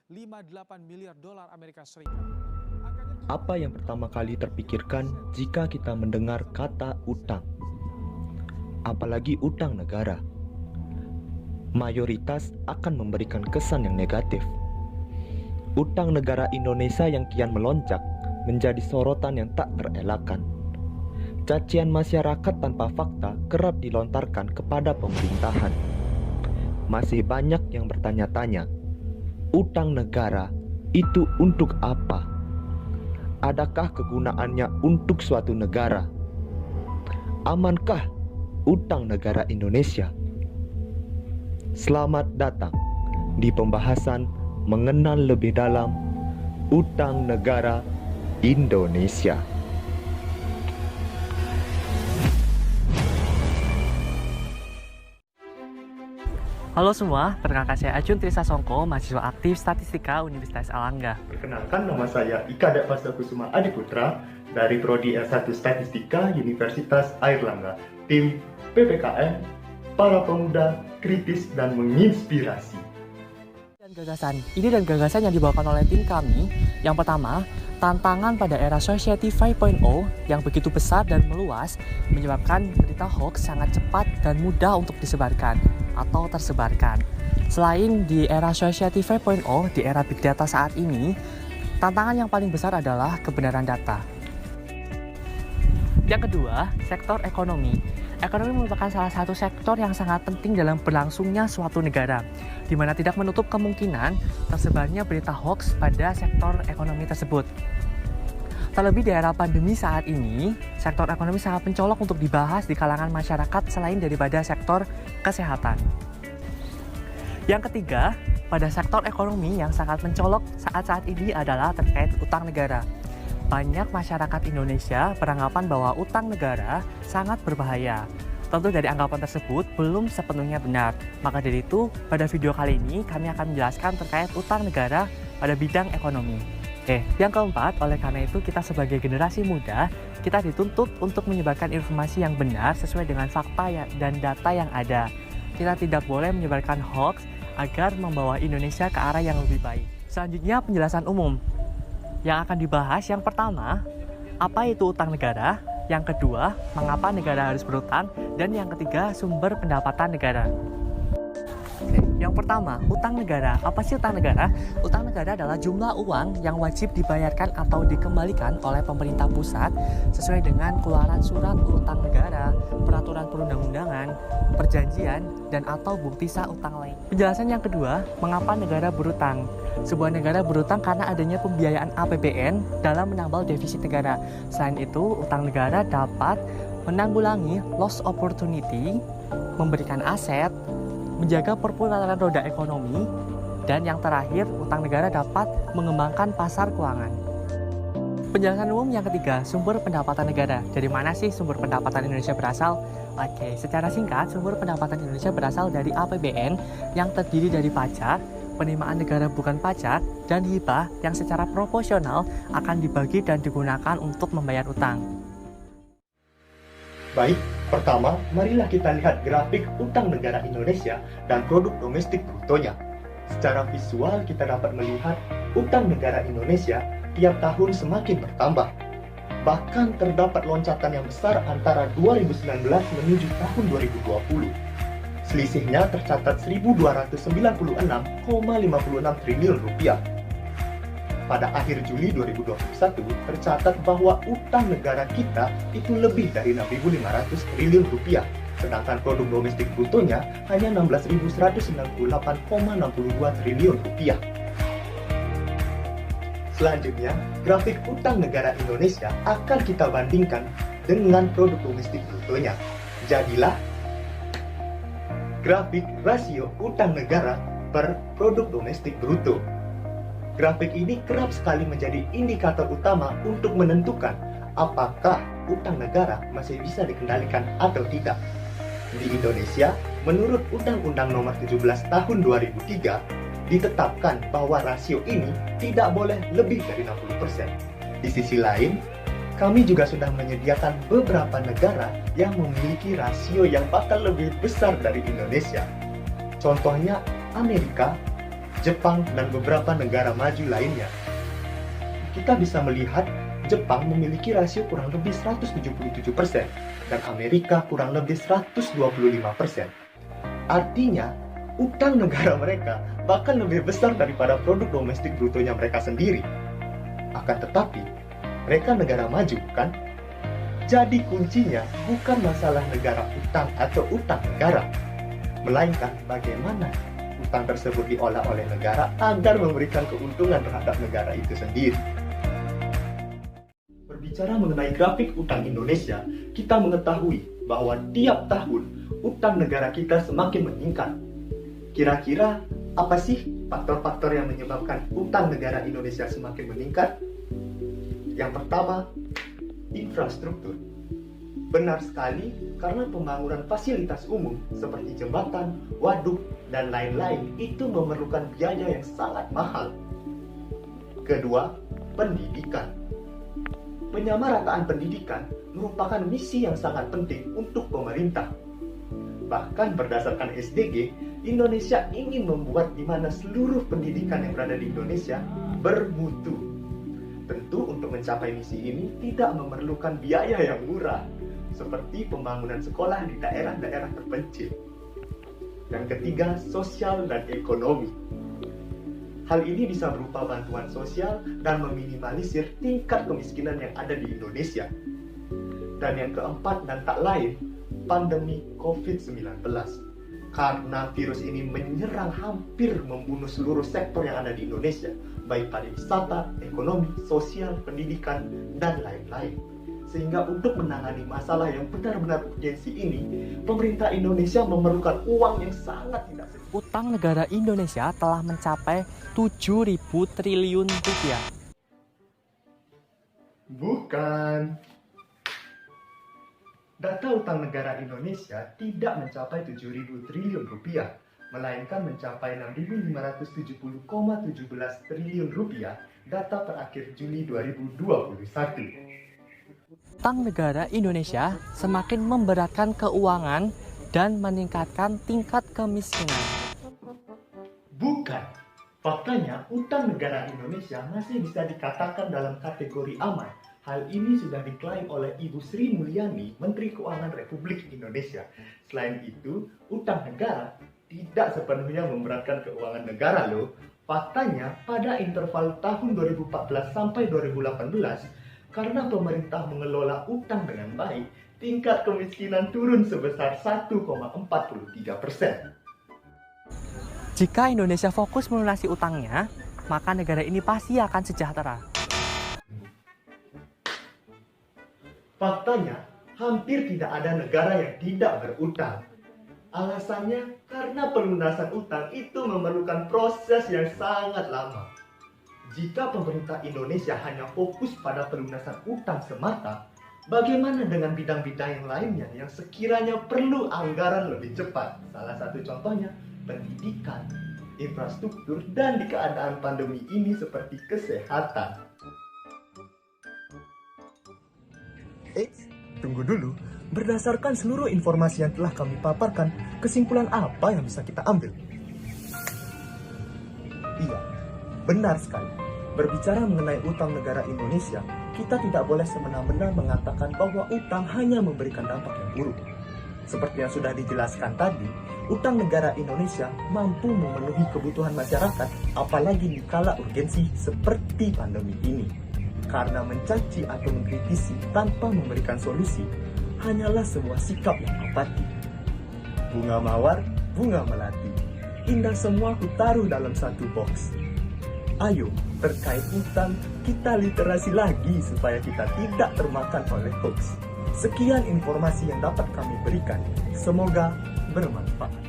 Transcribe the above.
$58 miliar Amerika Serikat. Apa yang pertama kali terpikirkan jika kita mendengar kata utang? Apalagi utang negara. Mayoritas akan memberikan kesan yang negatif. Utang negara Indonesia yang kian melonjak menjadi sorotan yang tak terelakkan. Cacian masyarakat tanpa fakta kerap dilontarkan kepada pemerintahan. Masih banyak yang bertanya-tanya, utang negara itu untuk apa? Adakah kegunaannya untuk suatu negara? Amankah utang negara Indonesia? Selamat datang di pembahasan mengenal lebih dalam utang negara Indonesia. Halo semua, perkenalkan saya Ajun Trisa Songko, mahasiswa aktif Statistika Universitas Airlangga. Perkenalkan, nama saya Ika Dakfasa Kusuma Adiputra dari Prodi S1 Statistika Universitas Airlangga, tim PPKN, para pemuda kritis dan menginspirasi. Ide dan gagasan yang dibawakan oleh tim kami, yang pertama, tantangan pada era Society 5.0 yang begitu besar dan meluas menyebabkan berita hoax sangat cepat dan mudah untuk disebarkan atau tersebarkan. Selain di era Society 5.0, di era Big Data saat ini, tantangan yang paling besar adalah kebenaran data. Yang kedua, sektor ekonomi. Ekonomi merupakan salah satu sektor yang sangat penting dalam berlangsungnya suatu negara, di mana tidak menutup kemungkinan tersebarnya berita hoax pada sektor ekonomi tersebut. Terlebih di era pandemi saat ini, sektor ekonomi sangat mencolok untuk dibahas di kalangan masyarakat selain daripada sektor kesehatan. Yang ketiga, pada sektor ekonomi yang sangat mencolok saat ini adalah terkait utang negara. Banyak masyarakat Indonesia beranggapan bahwa utang negara sangat berbahaya. Tentu dari anggapan tersebut belum sepenuhnya benar. Maka dari itu, pada video kali ini kami akan menjelaskan terkait utang negara pada bidang ekonomi. Yang keempat, oleh karena itu kita sebagai generasi muda, kita dituntut untuk menyebarkan informasi yang benar sesuai dengan fakta dan data yang ada. Kita tidak boleh menyebarkan hoax agar membawa Indonesia ke arah yang lebih baik. Selanjutnya, penjelasan umum. Yang akan dibahas yang pertama, apa itu utang negara? Yang kedua, mengapa negara harus berutang? Dan yang ketiga, sumber pendapatan negara. Yang pertama, utang negara. Apa sih utang negara? Utang negara adalah jumlah uang yang wajib dibayarkan atau dikembalikan oleh pemerintah pusat sesuai dengan keluaran surat utang negara, peraturan perundang-undangan, perjanjian, dan atau bukti sah utang lain. Penjelasan yang kedua, mengapa negara berutang? Sebuah negara berutang karena adanya pembiayaan APBN dalam menambal defisit negara. Selain itu, utang negara dapat menanggulangi loss opportunity, memberikan aset, menjaga perputaran roda ekonomi, dan yang terakhir, utang negara dapat mengembangkan pasar keuangan. Penjelasan umum yang ketiga, sumber pendapatan negara. Dari mana sih sumber pendapatan Indonesia berasal? Secara singkat, sumber pendapatan Indonesia berasal dari APBN yang terdiri dari pajak, penerimaan negara bukan pajak, dan hibah yang secara proporsional akan dibagi dan digunakan untuk membayar utang. Baik, pertama, marilah kita lihat grafik utang negara Indonesia dan produk domestik brutonya. Secara visual kita dapat melihat utang negara Indonesia tiap tahun semakin bertambah. Bahkan terdapat loncatan yang besar antara 2019 menuju tahun 2020. Selisihnya tercatat 1.296,56 triliun rupiah. Pada akhir Juli 2021, tercatat bahwa utang negara kita itu lebih dari 6.500 triliun rupiah, sedangkan produk domestik brutonya hanya 16.198,62 triliun rupiah. Selanjutnya, grafik utang negara Indonesia akan kita bandingkan dengan produk domestik brutonya. Jadilah grafik rasio utang negara per produk domestik bruto. Grafik ini kerap sekali menjadi indikator utama untuk menentukan apakah utang negara masih bisa dikendalikan atau tidak. Di Indonesia, menurut Undang-Undang Nomor 17 Tahun 2003, ditetapkan bahwa rasio ini tidak boleh lebih dari 60%. Di sisi lain, kami juga sudah menyediakan beberapa negara yang memiliki rasio yang bakal lebih besar dari Indonesia. Contohnya Amerika, Jepang, dan beberapa negara maju lainnya. Kita bisa melihat Jepang memiliki rasio kurang lebih 177% dan Amerika kurang lebih 125%. Artinya, utang negara mereka bahkan lebih besar daripada produk domestik brutonya mereka sendiri. Akan tetapi, mereka negara maju, kan? Jadi kuncinya bukan masalah negara utang atau utang negara, melainkan bagaimana utang tersebut diolah oleh negara agar memberikan keuntungan terhadap negara itu sendiri. Berbicara mengenai grafik utang Indonesia, kita mengetahui bahwa tiap tahun utang negara kita semakin meningkat. Kira-kira apa sih faktor-faktor yang menyebabkan utang negara Indonesia semakin meningkat? Yang pertama, infrastruktur. Benar sekali, karena pembangunan fasilitas umum seperti jembatan, waduk, dan lain-lain itu memerlukan biaya yang sangat mahal. Kedua, pendidikan. Penyamarataan pendidikan merupakan misi yang sangat penting untuk pemerintah. Bahkan berdasarkan SDG, Indonesia ingin membuat di mana seluruh pendidikan yang berada di Indonesia bermutu. Tentu untuk mencapai misi ini tidak memerlukan biaya yang murah, seperti pembangunan sekolah di daerah-daerah terpencil. Yang ketiga, sosial dan ekonomi. Hal ini bisa berupa bantuan sosial dan meminimalisir tingkat kemiskinan yang ada di Indonesia. Dan yang keempat dan tak lain, pandemi COVID-19. Karena virus ini menyerang hampir membunuh seluruh sektor yang ada di Indonesia, baik pariwisata, ekonomi, sosial, pendidikan, dan lain-lain. Sehingga untuk menangani masalah yang benar-benar urgensi ini, pemerintah Indonesia memerlukan uang yang sangat tidak sedikit. Utang negara Indonesia telah mencapai 7.000 triliun rupiah. Bukan. Data utang negara Indonesia tidak mencapai 7.000 triliun rupiah, melainkan mencapai 6.570,17 triliun rupiah data terakhir Juli 2021. Utang negara Indonesia semakin memberatkan keuangan dan meningkatkan tingkat kemiskinan. Bukan. Faktanya, utang negara Indonesia masih bisa dikatakan dalam kategori aman. Hal ini sudah diklaim oleh Ibu Sri Mulyani, Menteri Keuangan Republik Indonesia. Selain itu, utang negara tidak sepenuhnya memberatkan keuangan negara loh. Faktanya, pada interval tahun 2014 sampai 2018, karena pemerintah mengelola utang dengan baik, tingkat kemiskinan turun sebesar 1,43%. Jika Indonesia fokus melunasi utangnya, maka negara ini pasti akan sejahtera. Faktanya, hampir tidak ada negara yang tidak berutang. Alasannya karena pelunasan utang itu memerlukan proses yang sangat lama. Jika pemerintah Indonesia hanya fokus pada pelunasan utang semata, bagaimana dengan bidang-bidang yang lainnya yang sekiranya perlu anggaran lebih cepat? Salah satu contohnya, pendidikan, infrastruktur, dan di keadaan pandemi ini seperti kesehatan. Tunggu dulu. Berdasarkan seluruh informasi yang telah kami paparkan, kesimpulan apa yang bisa kita ambil? Iya, benar sekali. Berbicara mengenai utang negara Indonesia, kita tidak boleh semena-mena mengatakan bahwa utang hanya memberikan dampak yang buruk. Seperti yang sudah dijelaskan tadi, utang negara Indonesia mampu memenuhi kebutuhan masyarakat, apalagi di kala urgensi seperti pandemi ini. Karena mencaci atau mengkritisi tanpa memberikan solusi hanyalah sebuah sikap yang apati. Bunga mawar, bunga melati, indah semua kutaruh dalam satu box. Ayo, terkait utang, kita literasi lagi supaya kita tidak termakan oleh hoax. Sekian informasi yang dapat kami berikan. Semoga bermanfaat.